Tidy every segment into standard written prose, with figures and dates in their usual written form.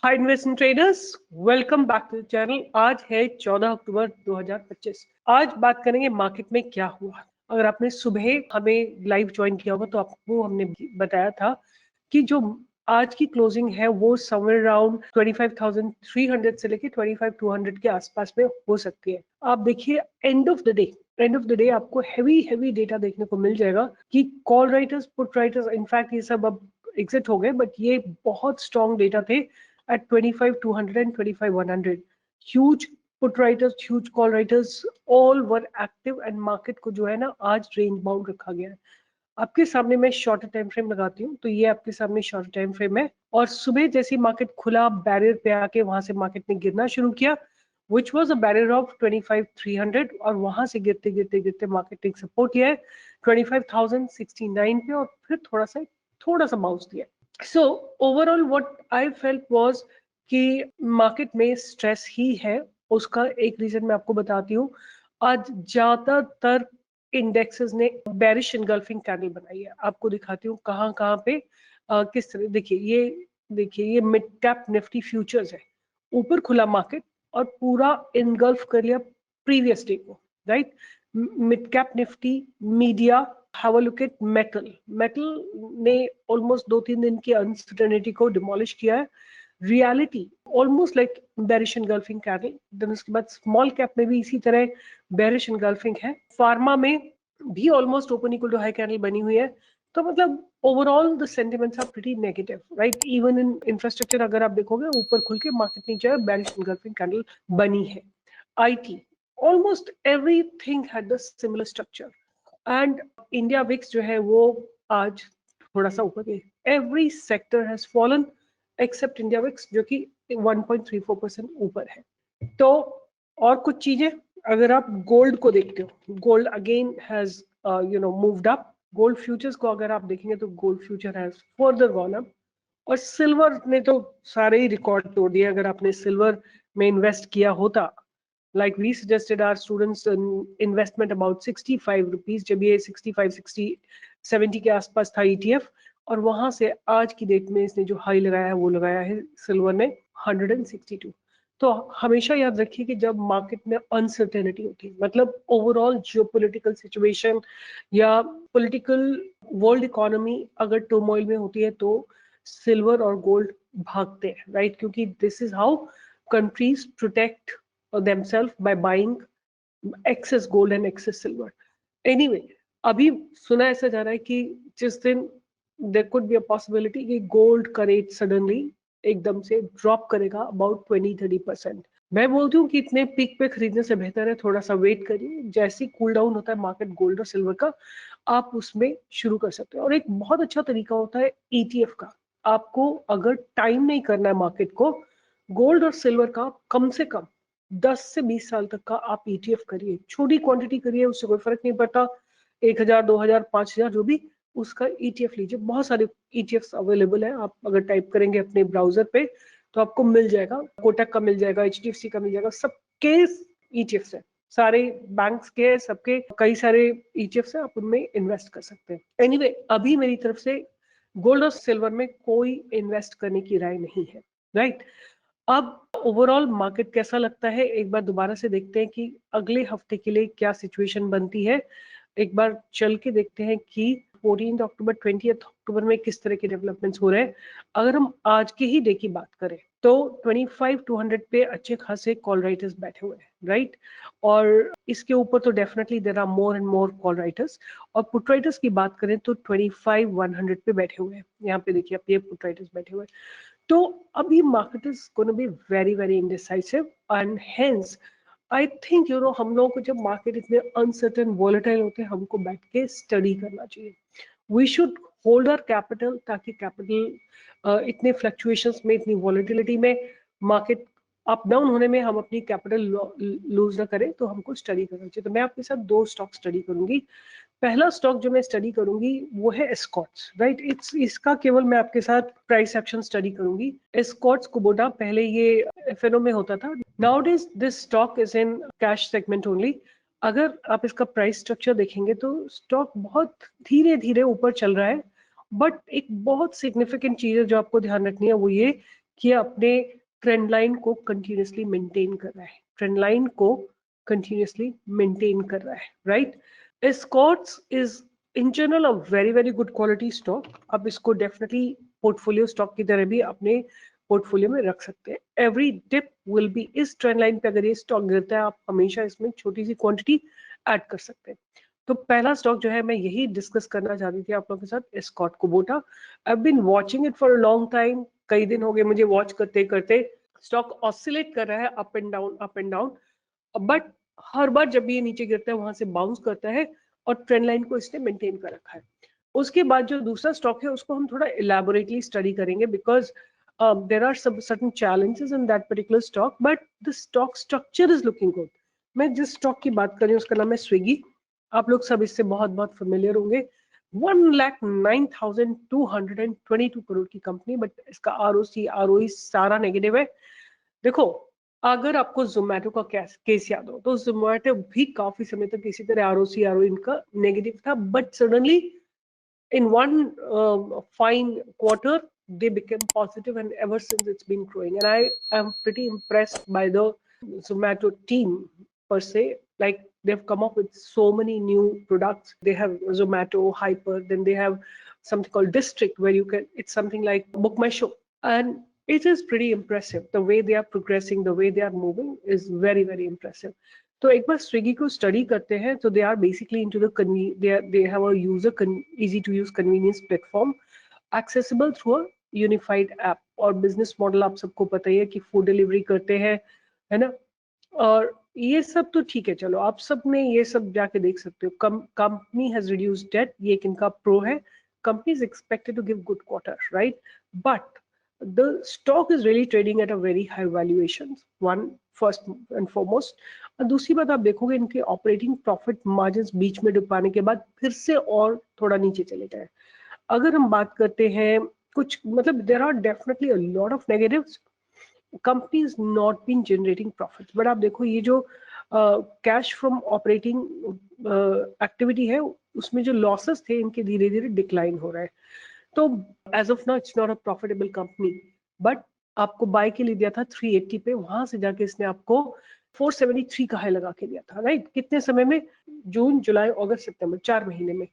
Hi investment traders, welcome back to the channel. आज है 14 अक्टूबर 2025। आज बात करेंगे मार्केट में क्या हुआ। अगर आपने सुबह हमें लाइव ज्वाइन किया होगा तो आपको हमने बताया था कि जो आज की क्लोजिंग है वो समवेयर अराउंड 25,300 से लेके 25,200 के आसपास में हो सकती है। आप देखिए एंड ऑफ द डे आपको हैवी डेटा देखने को मिल जाएगा कि call writers, put writers, in fact ये सब अब एग्जिट हो गए, बट ये बहुत स्ट्रॉन्ग डेटा थे at 25,200 and 25,100. Huge put writers, huge call writers, all were active and market को जो है ना आज रेंज बाउंड रखा गया है। आपके सामने मैं शॉर्ट टाइम फ्रेम लगाती हूँ तो ये आपके सामने शॉर्ट टाइम फ्रेम है और सुबह जैसी मार्केट खुला बैरियर पे आके वहां से मार्केट ने गिरना शुरू किया, which was a barrier of 25,300 और वहां से गिरते गिरते गिरते मार्केट ने सपोर्ट किया है 25,069 पे और फिर थोड़ा सा बाउंस दिया। So overall what I felt was कि मार्केट में स्ट्रेस ही है। उसका एक रीजन मैं आपको बताती हूँ। आज ज्यादातर इंडेक्सेस ने बेरिश एनगल्फिंग कैंडल बनाई है। आपको दिखाती हूँ कहाँ कहाँ पे किस तरह। देखिए ये मिड कैप निफ्टी फ्यूचर्स है, ऊपर खुला मार्केट और पूरा इनगल्फ कर लिया प्रीवियस डे को, right. Mid cap Nifty, media, have a look at metal ने ऑलमोस्ट 2-3 दिन की अनसर्टेनिटी को डिमोलिश किया है। Reality almost like bearish engulfing candle. Then उसके बाद स्मॉल कैप में भी इसी तरह बेरिश एनगल्फिंग है। फार्मा में भी almost open equal to high candle बनी हुई है। तो मतलब overall the sentiments are pretty negative, right. Even in infrastructure अगर आप देखोगे ऊपर खुल के मार्केट नीचे है, बेरिश एनगल्फिंग कैंडल बनी है। IT almost everything had the similar structure and India VIX जो है वो आज थोड़ा सा ऊपर गई। Every sector has fallen except India VIX जो कि 1.34% ऊपर है। तो और कुछ चीजें अगर आप गोल्ड को देखते हो, gold again has moved up. Gold futures को अगर आप देखेंगे तो gold future has further gone up और सिल्वर ने तो सारे ही रिकॉर्ड तोड़ दिए। अगर आपने सिल्वर में इन्वेस्ट किया होता, like we suggested our students investment about 65 rupees, जब ये 65-70 के आसपास था ETF, और वहां से आज की डेट में इसने जो हाई लगाया है वो लगाया है सिल्वर ने 162। तो हमेशा याद रखिए कि जब मार्केट में अनसर्टेनिटी होती है, मतलब ओवरऑल जियोपॉलिटिकल सिचुएशन या पॉलिटिकल वर्ल्ड इकोनॉमी अगर टर्मोइल में होती है तो सिल्वर और गोल्ड भागते हैं, राइट। क्योंकि this is how countries protect themselves by buying excess gold and excess silver. Anyway, अभी सुना ऐसा जा रहा है कि जिस दिन there could be a possibility कि गोल्ड का रेट सडनली एकदम से ड्रॉप करेगा अबाउट 20-30%। मैं बोलती हूँ कि इतने पीक पे खरीदने से बेहतर है थोड़ा सा वेट करिए। जैसे ही कूल डाउन होता है मार्केट गोल्ड और सिल्वर का, आप उसमें शुरू कर सकते हैं। और एक बहुत अच्छा तरीका होता है ETF का। आपको अगर टाइम नहीं करना है मार्केट को, गोल्ड और सिल्वर का कम से कम 10 से 20 साल तक का आप ETF करिए। छोटी क्वांटिटी करिए, उससे कोई फर्क नहीं पड़ता। 1,000, 2,000, 5,000 जो भी, उसका ETF लीजिए। बहुत सारे ETFs अवेलेबल है। आप अगर टाइप करेंगे अपने ब्राउजर पे तो आपको मिल जाएगा। कोटक का मिल जाएगा, HDFC का मिल जाएगा, सबके ETFs है। सारे बैंक्स के, सबके कई सारे ETFs है, आप उनमें इन्वेस्ट कर सकते हैं। एनीवे, अभी मेरी तरफ से गोल्ड और सिल्वर में कोई इन्वेस्ट करने की राय नहीं है, राइट। अब ओवरऑल मार्केट कैसा लगता है एक बार दोबारा से देखते हैं कि अगले हफ्ते के लिए क्या सिचुएशन बनती है। एक बार चल के देखते हैं कि 14 अक्टूबर 20 अक्टूबर में किस तरह के डेवलपमेंट्स हो रहे हैं। अगर हम आज के ही डे की बात करें तो 25,200 पे अच्छे खासे कॉल राइटर्स बैठे हुए हैं, राइट। और इसके ऊपर तो definitely there are more and more call writers. और पुट राइटर्स की बात करें तो 25,100 पे बैठे हुए हैं। यहाँ पे देखिए आप, ये पुट राइटर्स बैठे हुए हैं। तो अभी market is gonna be very indecisive and hence I think हम लोगों को जब मार्केट इतने अनसर्टेन वॉलेटाइल होते हैं, हमको बैठ के स्टडी करना चाहिए। We should hold our capital, ताकि कैपिटल इतने फ्लक्चुएशंस में, इतनी वॉलेटिलिटी में, मार्केट अप डाउन होने में हम अपनी कैपिटल लूज ना करें। तो हमको स्टडी करना चाहिए। तो मैं आपके साथ 2 स्टॉक स्टडी करूंगी। पहला स्टॉक जो मैं स्टडी करूंगी वो है एस्कॉर्ट्स, राइट। इसका केवल मैं आपके साथ प्राइस एक्शन स्टडी करूंगी। एस्कॉर्ट्स कुबोटा पहले ये एफएनओ में होता था। Nowadays this stock is in cash segment only. अगर आप इसका प्राइस स्ट्रक्चर देखेंगे तो स्टॉक बहुत धीरे धीरे ऊपर चल रहा है। बट एक बहुत सिग्निफिकेंट चीज है जो आपको ध्यान रखनी है, वो ये कि अपने ट्रेंड लाइन को कंटिन्यूसली मेंटेन कर रहा है, ट्रेंड लाइन को कंटिन्यूसली मेंटेन कर रहा है, right. Escorts is in general a very very good quality stock. आप इसको डेफिनेटली पोर्टफोलियो स्टॉक की तरह भी अपने पोर्टफोलियो में रख सकते हैं। एवरी डिप विल बी, इस ट्रेंड लाइन पे अगर ये स्टॉक गिरता है आप हमेशा इसमें छोटी सी क्वांटिटी ऐड कर सकते हैं। तो पहला स्टॉक जो है मैं यही डिस्कस करना चाहती थी आप लोगों के साथ, Escort Kubota. I have been watching it for a long time, कई दिन हो गए मुझे वॉच करते करते। स्टॉक ऑसिलेट कर रहा है up and down up and down, but हर बार जब ये नीचे गिरता है वहां से बाउंस करता है और ट्रेंड लाइन को इसने मेंटेन कर रखा है। उसके बाद जो दूसरा स्टॉक है उसको हम थोड़ा इलेबोरेटली स्टडी करेंगे बिकॉज देर आर सब certain challenges in that particular stock, but the stock structure is looking good. मैं जिस स्टॉक की बात कर रही हूँ उसका नाम है स्विगी। आप लोग सब इससे बहुत बहुत फेमिलियर होंगे। 1,09,222 करोड़ की कंपनी, बट इसका आरओसी आरओई सारा नेगेटिव है। देखो, अगर आपको जोमेटो का केस याद हो तो जोमेटो भी काफी समय तक इसी तरह आरओसी आरओई इनका नेगेटिव था, but suddenly in one fine quarter they became positive, and ever since it's been growing, and I am pretty impressed by the Zomato team per se. Like, they've come up with so many new products. They have Zomato Hyper, then they have something called District where you can, it's something like Book My Show, and it is pretty impressive. The way they are progressing, the way they are moving is very very impressive. तो एक बार Swiggy को study करते हैं तो they are basically into the they have a user easy to use convenience platform accessible through a unified app. और business model आप सबको पता ही है कि फूड डिलीवरी करते हैं, है ना। और ये सब तो ठीक है, चलो आप सब ने ये सब जाके देख सकते हो। कंपनी हैज रिड्यूस्ड डेट, ये इनका प्रो है। Company is expected to give good quarter, right, but the stock is really trading at a very high valuation, one first and foremost। और दूसरी बात आप देखोगे इनके ऑपरेटिंग प्रॉफिट मार्जिन बीच में डुबाने के बाद फिर से और थोड़ा नीचे चले गए। अगर हम बात करते हैं कुछ, मतलब there are definitely a lot of negatives. Company is not been generating profit, but आप देखो ये जो कैश फ्रॉम ऑपरेटिंग एक्टिविटी है उसमें जो लॉसेस थे इनके धीरे धीरे डिक्लाइन हो रहा है। तो as of now it's not a profitable company, but आपको बाय के लिए दिया था 380 पे, वहां से जाके इसने आपको 473 का हाई लगा के दिया था, राइट। कितने समय में? जून जुलाई अगस्त सितंबर, 4 महीने में।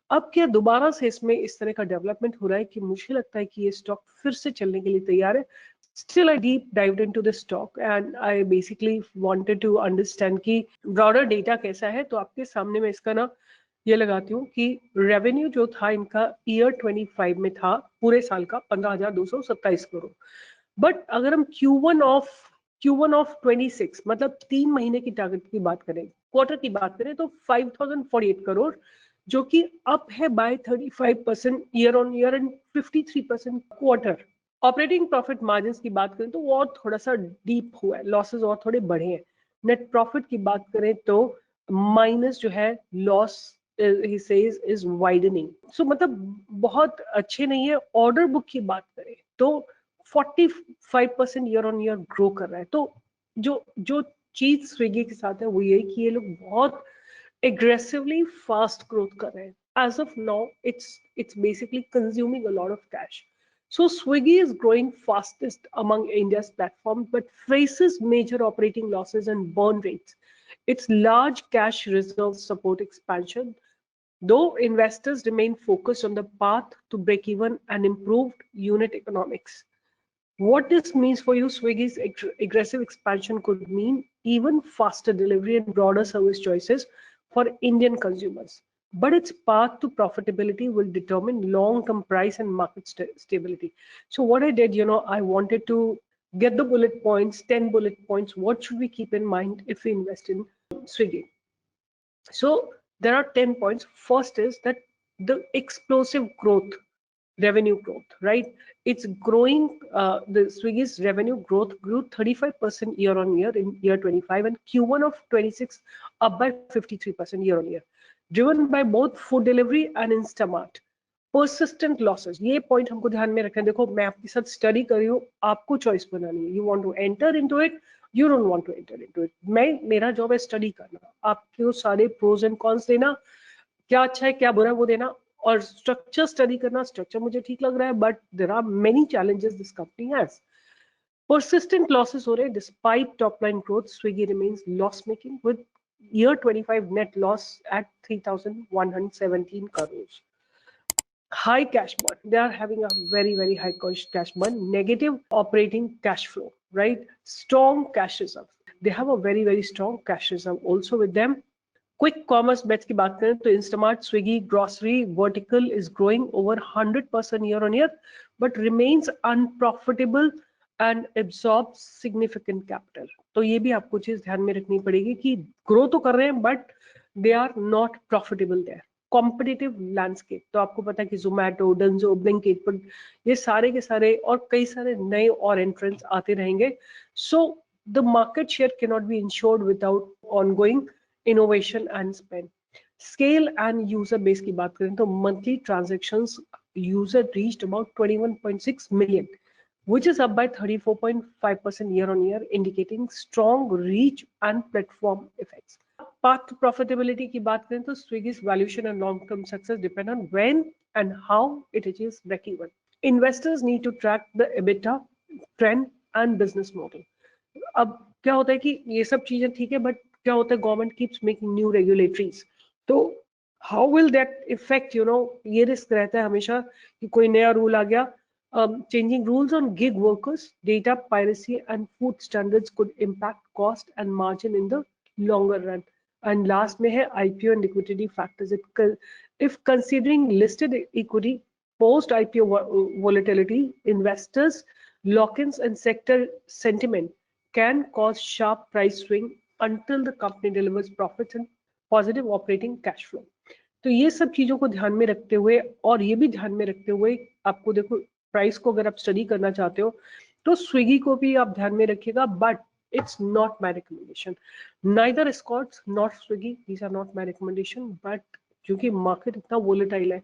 अब क्या दोबारा से इसमें इस तरह का डेवलपमेंट हो रहा है कि मुझे लगता है कि ये स्टॉक फिर से चलने के लिए तैयार है। Still, I deep dived into the stock and I basically wanted to understand कि broader data कैसा है। तो आपके सामने मैं इसका ना ये लगाती हूँ कि रेवेन्यू जो था इनका ईयर 25 में था पूरे साल का 15,227 करोड़। बट अगर हम Q1 ऑफ 26 मतलब 3 महीने की टारगेट की बात करें, क्वार्टर की बात करें, तो 5,048 करोड़, जो कि अप है by 35% year on year and 53% quarter. Operating profit margin की बात करें तो वो और थोड़ा सा डीप हुआ है, लॉसेस और थोड़े बढ़े हैं। नेट प्रॉफिट की बात करें तो माइनस जो है loss he says is widening, so मतलब बहुत अच्छे नहीं है। ऑर्डर बुक की बात करें तो 45% ईयर ऑन ईयर ग्रो कर रहा है। तो जो जो चीज स्विगी के साथ है वो ये कि ये लोग बहुत एग्रेसिवली फास्ट ग्रोथ कर रहे हैं। As of now it's basically consuming a lot of cash. So Swiggy is growing fastest among India's platforms, but faces major operating losses and burn rates. Its large cash reserves support expansion, though investors remain focused on the path to break even and improved unit economics. What this means for you, Swiggy's aggressive expansion could mean even faster delivery and broader service choices for Indian consumers. But its path to profitability will determine long-term price and market stability. So what I did, I wanted to get the bullet points, 10 bullet points. What should we keep in mind if we invest in Swiggy? So there are 10 points. First is that the explosive growth, revenue growth, right? It's growing. The Swiggy's revenue growth grew 35% year on year in year 25, and Q1 of 26 up by 53% year on year, driven by both food delivery and Instamart. Persistent losses, ये point हमको ध्यान में रखना है। देखो, मैं आपके साथ स्टडी कर रही हूँ, आपको चॉइस बनानी है। You want to enter into it, you don't want to enter into it. मेरा जॉब है स्टडी करना, आपको सारे प्रोज एंड कॉन्स देना, क्या अच्छा है क्या बुरा है वो देना, और स्ट्रक्चर स्टडी करना। स्ट्रक्चर मुझे ठीक लग रहा है, but there are many challenges this company has. Persistent losses हो रहे, despite top line growth, Swiggy remains loss making with year 25 net loss at 3,117 crores. High cash burn. They are having a very high cash burn, negative operating cash flow, right? Strong cash reserve. They have a very strong cash reserve also with them. Quick commerce bets की बात करें तो Instamart, Swiggy, grocery vertical is growing over 100% year on year, but remains unprofitable and absorbs significant capital. तो ये भी आपको चीज ध्यान में रखनी पड़ेगी कि ग्रो तो कर रहे हैं but they are not profitable there. Competitive landscape तो आपको पता है कि जोमैटो, डंजो, ब्लिंकिट, पर ये सारे के सारे और कई सारे नए और एंट्रेंट्स आते रहेंगे. So the market share can not be insured without ongoing innovation and spend. Scale and user base की बात करें तो monthly transactions user reached about 21.6 million, which is up by 34.5% year on year, indicating strong reach and platform effects. Path to profitability की बात करें तो Swiggy's valuation and long-term success depend on when and how it achieves break-even. Investors need to track the EBITDA trend and business model. अब क्या होता है कि ये सब चीजें ठीक है, बट क्या होता है government keeps making new regulatories, तो हाउ विल दैट इफेक्ट, ये रिस्क रहता है हमेशा कि कोई नया रूल आ गया. Changing rules on gig workers, data piracy and food standards could impact cost and margin in the longer run. And last में है IPO and liquidity factors. If considering listed equity, post IPO volatility, investors lock-ins and sector sentiment can cause sharp price swing until the company delivers profits and positive operating cash flow. तो ये सब चीजों को ध्यान में रखते हुए और ये भी ध्यान में रखते हुए आपको देखो प्राइस को अगर आप स्टडी करना चाहते हो तो स्विगी को भी आप ध्यान में रखिएगा, but it's not my recommendation. Neither Escorts nor Swiggy, these are not my recommendation. But क्योंकि मार्केट इतना वोलेटाइल है,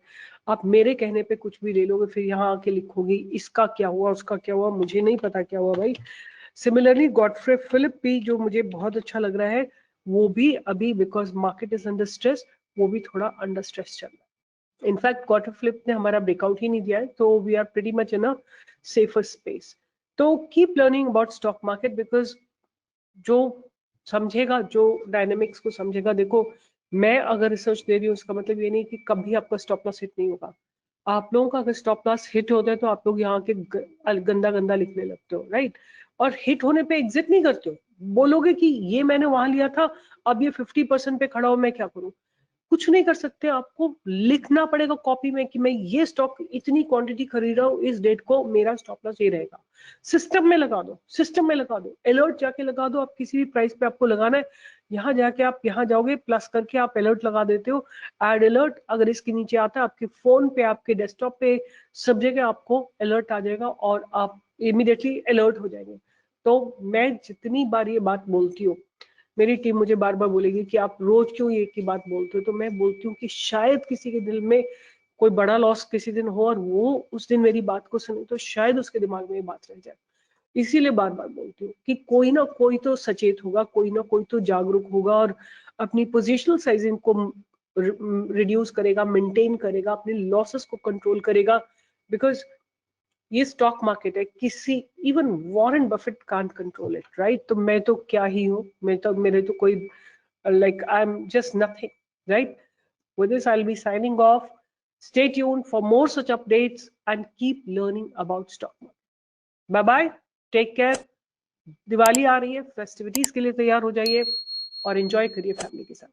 आप मेरे कहने पे कुछ भी ले लोगे फिर यहाँ आके लिखोगी इसका क्या हुआ उसका क्या हुआ, मुझे नहीं पता क्या हुआ भाई. सिमिलरली गॉडफ्रे फिलिप भी जो मुझे बहुत अच्छा लग रहा है, वो भी अभी because market is under stress, वो भी थोड़ा अंडर स्ट्रेस चल रहा है. इनफैक्ट क्वार्टर फ्लिप ने हमारा ब्रेकआउट ही नहीं दिया है, तो we are pretty much in a safer space. तो keep learning about stock market because जो समझेगा, जो डायनेमिक्स को समझेगा, देखो मैं अगर रिसर्च दे रही हूँ उसका मतलब ये नहीं कि कभी आपका स्टॉप लॉस हिट नहीं होगा. आप लोगों का अगर स्टॉप लॉस हिट होता है तो आप लोग यहाँ के गंदा लिखने लगते हो, राइट? और हिट होने पे एग्जिट नहीं करते हो, बोलोगे कि ये मैंने वहां लिया था, अब ये 50% पे खड़ा हो, मैं क्या करूं? कुछ नहीं कर सकते, आपको लिखना पड़ेगा कॉपी में कि मैं ये स्टॉक इतनी क्वांटिटी खरीद रहा हूँ, इस डेट को मेरा स्टॉप लॉस ये रहेगा. सिस्टम में लगा दो, सिस्टम में लगा दो, अलर्ट जाके लगा दो. आप किसी भी प्राइस पे आपको लगाना है, यहाँ जाके आप यहाँ जाओगे प्लस करके आप अलर्ट लगा देते हो. एड अलर्ट अगर इसके नीचे आता है आपके फोन पे, आपके डेस्कटॉप पे, सब जगह आपको अलर्ट आ जाएगा और आप इमीडिएटली अलर्ट हो जाएंगे. तो मैं जितनी बार ये बात बोलती हूँ, मेरी टीम मुझे बार बार बोलेगी कि आप रोज क्यों ये की बात बोलते हो, तो मैं बोलती हूँ कि शायद किसी के दिल में कोई बड़ा लॉस किसी दिन हो और वो उस दिन मेरी बात को सुने तो शायद उसके दिमाग में ये बात रह जाए. इसीलिए बार बार बोलती हूँ कि कोई ना कोई तो सचेत होगा, कोई ना कोई तो जागरूक होगा और अपनी पोजिशनल साइजिंग को रिड्यूस करेगा, मेंटेन करेगा, अपने लॉसेस को कंट्रोल करेगा. बिकॉज ये स्टॉक मार्केट है, किसी even Warren Buffett can't control it, right? तो मैं तो क्या ही हूँ, मैं तो मेरे तो कोई like I'm just nothing, right? With this, I'll be signing off. Stay tuned for more such updates and keep learning about stock market. Bye bye. Take care. Diwali आ रही है, फेस्टिविटीज के लिए तैयार हो जाइए और एंजॉय करिए फैमिली के साथ.